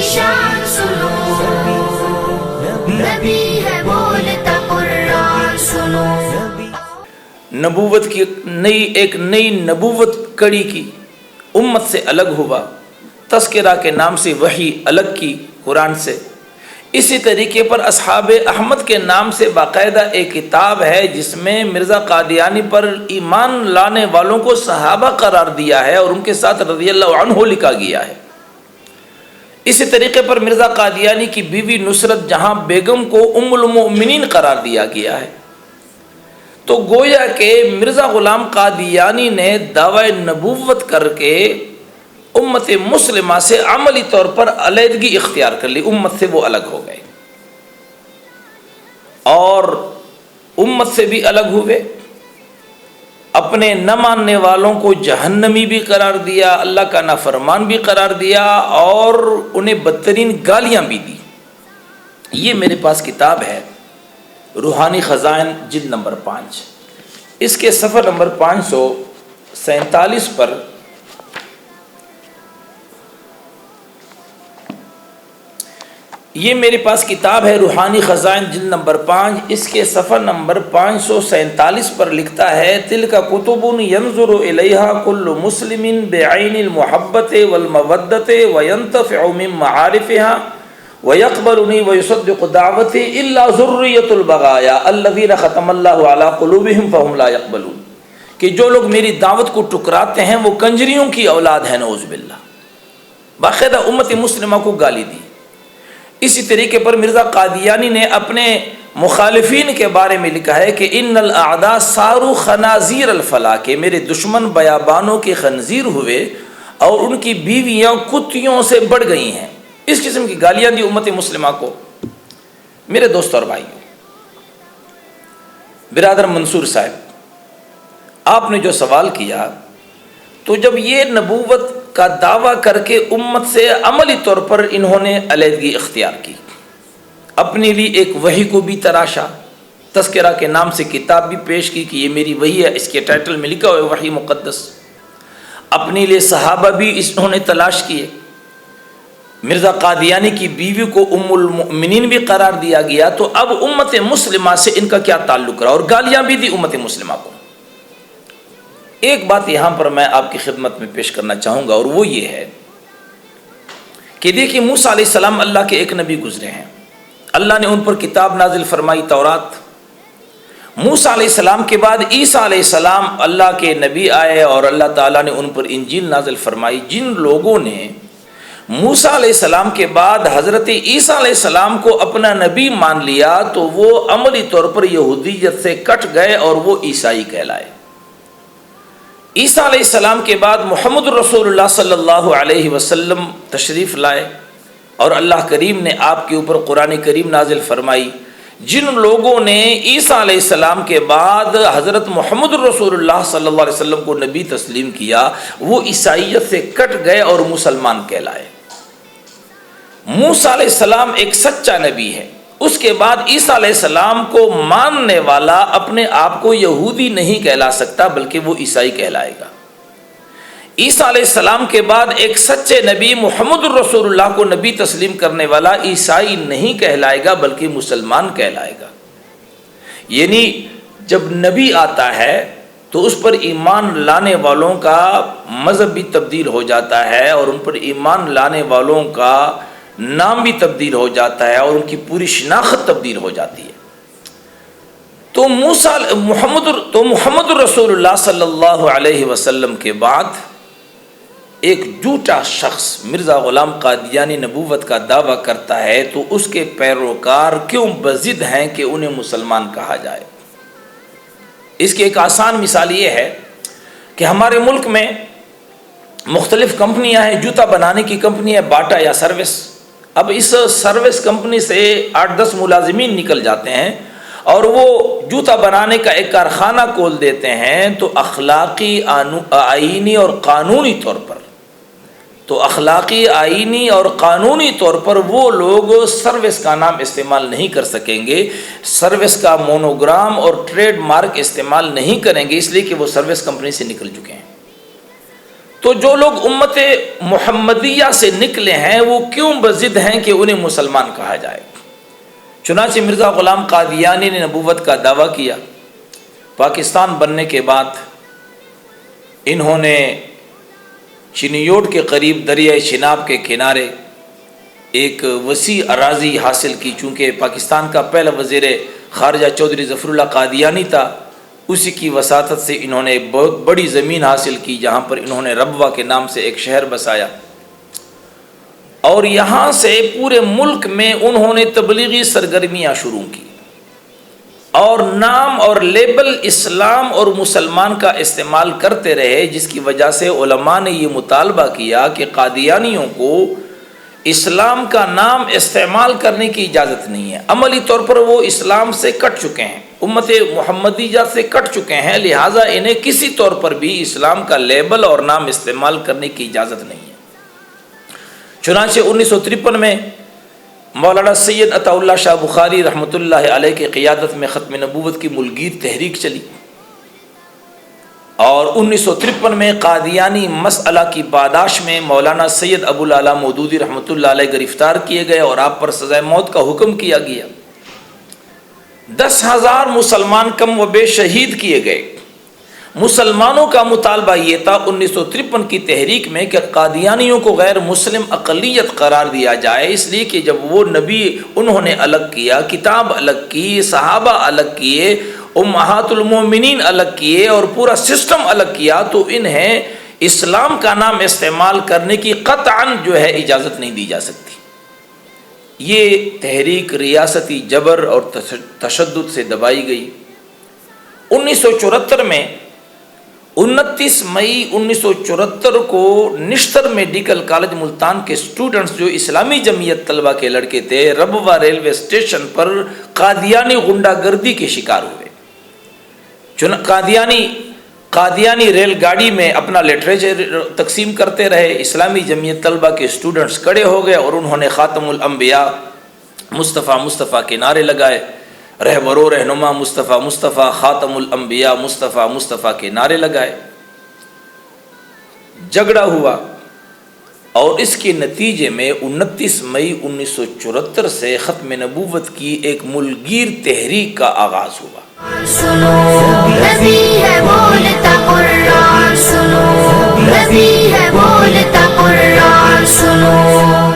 شان سنو، نبی ہے بولتا قرآن سنو۔ نبوت کی ایک نئی نبوت کڑی کی، امت سے الگ ہوا، تذکرہ کے نام سے وحی الگ کی قرآن سے۔ اسی طریقے پر اصحاب احمد کے نام سے باقاعدہ ایک کتاب ہے جس میں مرزا قادیانی پر ایمان لانے والوں کو صحابہ قرار دیا ہے اور ان کے ساتھ رضی اللہ عنہ لکھا گیا ہے۔ اسی طریقے پر مرزا قادیانی کی بیوی نصرت جہاں بیگم کو ام المؤمنین قرار دیا گیا ہے۔ تو گویا کہ مرزا غلام قادیانی نے دعوی نبوت کر کے امت مسلمہ سے عملی طور پر علیحدگی اختیار کر لی، امت سے وہ الگ ہو گئے اور امت سے بھی الگ ہوئے، اپنے نہ ماننے والوں کو جہنمی بھی قرار دیا، اللہ کا نافرمان بھی قرار دیا اور انہیں بدترین گالیاں بھی دی۔ یہ میرے پاس کتاب ہے روحانی خزائن جلد نمبر 5، اس کے صفحہ نمبر 547 پر یہ میرے پاس کتاب ہے روحانی خزائن جلد نمبر 5، اس کے صفحہ نمبر 547 پر لکھتا ہے تلک کتب ینظر الیہا کل مسلم بعین المحبت والمودت وینتفع من معارفها وَيَقْبَلُنِي وَيُصَدِّقُ دَعْوَتِي إِلَّا ذُرِّيَّةُ الْبَغَايَا الَّذِينَ خَتَمَ اللَّهُ عَلَىٰ قُلُوبِهِمْ فَهُمْ لَا يَقْبَلُونَ کہ جو لوگ میری دعوت کو ٹکراتے ہیں وہ کنجریوں کی اولاد ہیں، نعوذ باللہ۔ باقاعدہ امت مسلمہ کو گالی دی۔ اسی طریقے پر مرزا قادیانی نے اپنے مخالفین کے بارے میں لکھا ہے کہ ان الاعداء صاروا خنازیر الفلا، کہ میرے دشمن بیابانوں کے خنزیر ہوئے اور ان کی بیویاں کتیوں سے بڑھ گئی ہیں۔ اس قسم کی گالیاں دی امت مسلمہ کو۔ میرے دوست اور بھائیوں، برادر منصور صاحب، آپ نے جو سوال کیا، تو جب یہ نبوت کا دعویٰ کر کے امت سے عملی طور پر انہوں نے علیحدگی اختیار کی، اپنے لیے ایک وحی کو بھی تراشا، تذکرہ کے نام سے کتاب بھی پیش کی کہ یہ میری وحی ہے، اس کے ٹائٹل میں لکھا ہوا ہے وحی مقدس، اپنے لیے صحابہ بھی انہوں نے تلاش کیے، مرزا قادیانی کی بیوی کو ام المؤمنین بھی قرار دیا گیا، تو اب امت مسلمہ سے ان کا کیا تعلق رہا، اور گالیاں بھی دی امت مسلمہ کو۔ ایک بات یہاں پر میں آپ کی خدمت میں پیش کرنا چاہوں گا، اور وہ یہ ہے کہ دیکھیے موسیٰ علیہ السلام اللہ کے ایک نبی گزرے ہیں، اللہ نے ان پر کتاب نازل فرمائی تورات۔ موسیٰ علیہ السلام کے بعد عیسیٰ علیہ السلام اللہ کے نبی آئے اور اللہ تعالیٰ نے ان پر انجیل نازل فرمائی۔ جن لوگوں نے موسیٰ علیہ السلام کے بعد حضرت عیسیٰ علیہ السلام کو اپنا نبی مان لیا تو وہ عملی طور پر یہودیت سے کٹ گئے اور وہ عیسائی کہلائے۔ عیسیٰ علیہ السلام کے بعد محمد رسول اللہ صلی اللہ علیہ وسلم تشریف لائے اور اللہ کریم نے آپ کے اوپر قرآن کریم نازل فرمائی۔ جن لوگوں نے عیسیٰ علیہ السلام کے بعد حضرت محمد رسول اللہ صلی اللہ علیہ وسلم کو نبی تسلیم کیا، وہ عیسائیت سے کٹ گئے اور مسلمان کہلائے۔ موسیٰ علیہ السلام ایک سچا نبی ہے، اس کے بعد عیسیٰ علیہ السلام کو ماننے والا اپنے آپ کو یہودی نہیں کہلا سکتا بلکہ وہ عیسائی کہلائے گا۔ عیسیٰ علیہ السلام کے بعد ایک سچے نبی محمد رسول اللہ کو نبی تسلیم کرنے والا عیسائی نہیں کہلائے گا بلکہ مسلمان کہلائے گا۔ یعنی جب نبی آتا ہے تو اس پر ایمان لانے والوں کا مذہب بھی تبدیل ہو جاتا ہے اور ان پر ایمان لانے والوں کا نام بھی تبدیل ہو جاتا ہے اور ان کی پوری شناخت تبدیل ہو جاتی ہے۔ تو محمد رسول اللہ صلی اللہ علیہ وسلم کے بعد ایک جھوٹا شخص مرزا غلام قادیانی نبوت کا دعویٰ کرتا ہے تو اس کے پیروکار کیوں بضد ہیں کہ انہیں مسلمان کہا جائے۔ اس کی ایک آسان مثال یہ ہے کہ ہمارے ملک میں مختلف کمپنیاں ہیں، جوتا بنانے کی کمپنی ہے باٹا یا سروس۔ اب اس سروس کمپنی سے 8-10 ملازمین نکل جاتے ہیں اور وہ جوتا بنانے کا ایک کارخانہ کھول دیتے ہیں، تو اخلاقی، آئینی اور قانونی طور پر وہ لوگ سروس کا نام استعمال نہیں کر سکیں گے، سروس کا مونوگرام اور ٹریڈ مارک استعمال نہیں کریں گے، اس لیے کہ وہ سروس کمپنی سے نکل چکے ہیں۔ تو جو لوگ امت محمدیہ سے نکلے ہیں وہ کیوں بضد ہیں کہ انہیں مسلمان کہا جائے؟ چنانچہ مرزا غلام قادیانی نے نبوت کا دعویٰ کیا۔ پاکستان بننے کے بعد انہوں نے چنیوٹ کے قریب دریائے چناب کے کنارے ایک وسیع اراضی حاصل کی۔ چونکہ پاکستان کا پہلا وزیر خارجہ چودھری ظفر اللہ قادیانی تھا، اسی کی وساطت سے انہوں نے ایک بہت بڑی زمین حاصل کی، جہاں پر انہوں نے ربوہ کے نام سے ایک شہر بسایا، اور یہاں سے پورے ملک میں انہوں نے تبلیغی سرگرمیاں شروع کی، اور نام اور لیبل اسلام اور مسلمان کا استعمال کرتے رہے، جس کی وجہ سے علماء نے یہ مطالبہ کیا کہ قادیانیوں کو اسلام کا نام استعمال کرنے کی اجازت نہیں ہے۔ عملی طور پر وہ اسلام سے کٹ چکے ہیں، امت محمدیہ سے کٹ چکے ہیں، لہٰذا انہیں کسی طور پر بھی اسلام کا لیبل اور نام استعمال کرنے کی اجازت نہیں ہے۔ چنانچہ 1953 میں مولانا سید عطا اللہ شاہ بخاری رحمۃ اللہ علیہ کی قیادت میں ختم نبوت کی ملگیر تحریک چلی، اور 1953 میں قادیانی مسئلہ کی پاداش میں مولانا سید ابو العلا مودودی رحمۃ اللہ علیہ گرفتار کیے گئے اور آپ پر سزائے موت کا حکم کیا گیا۔ 10,000 مسلمان کم و بیش شہید کیے گئے۔ مسلمانوں کا مطالبہ یہ تھا 1953 کی تحریک میں کہ قادیانیوں کو غیر مسلم اقلیت قرار دیا جائے، اس لیے کہ جب وہ نبی انہوں نے الگ کیا، کتاب الگ کی، صحابہ الگ کیے، امہات المومنین الگ کیے، اور پورا سسٹم الگ کیا، تو انہیں اسلام کا نام استعمال کرنے کی قطعاً جو ہے اجازت نہیں دی جا سکتی۔ یہ تحریک ریاستی جبر اور تشدد سے دبائی گئی۔ 1974 میں 29 مئی 1974 کو نشتر میڈیکل کالج ملتان کے اسٹوڈنٹس جو اسلامی جمعیت طلبہ کے لڑکے تھے، ربوہ ریلوے اسٹیشن پر قادیانی غنڈہ گردی کے شکار ہوئے۔ قادیانی ریل گاڑی میں اپنا لٹریچر تقسیم کرتے رہے، اسلامی جمعیت طلبہ کے اسٹوڈنٹس کھڑے ہو گئے اور انہوں نے خاتم الانبیاء مصطفیٰ مصطفیٰ کے نعرے لگائے، رہبر و رہنما مصطفیٰ مصطفیٰ، خاتم الانبیاء مصطفیٰ مصطفیٰ کے نعرے لگائے۔ جھگڑا ہوا، اور اس کے نتیجے میں 29 مئی 1974 سے ختم نبوت کی ایک ملگیر تحریک کا آغاز ہوا۔ سنو نبی ہے بولتا قرآن، سنو نبی ہے بولتا قرآن، سنو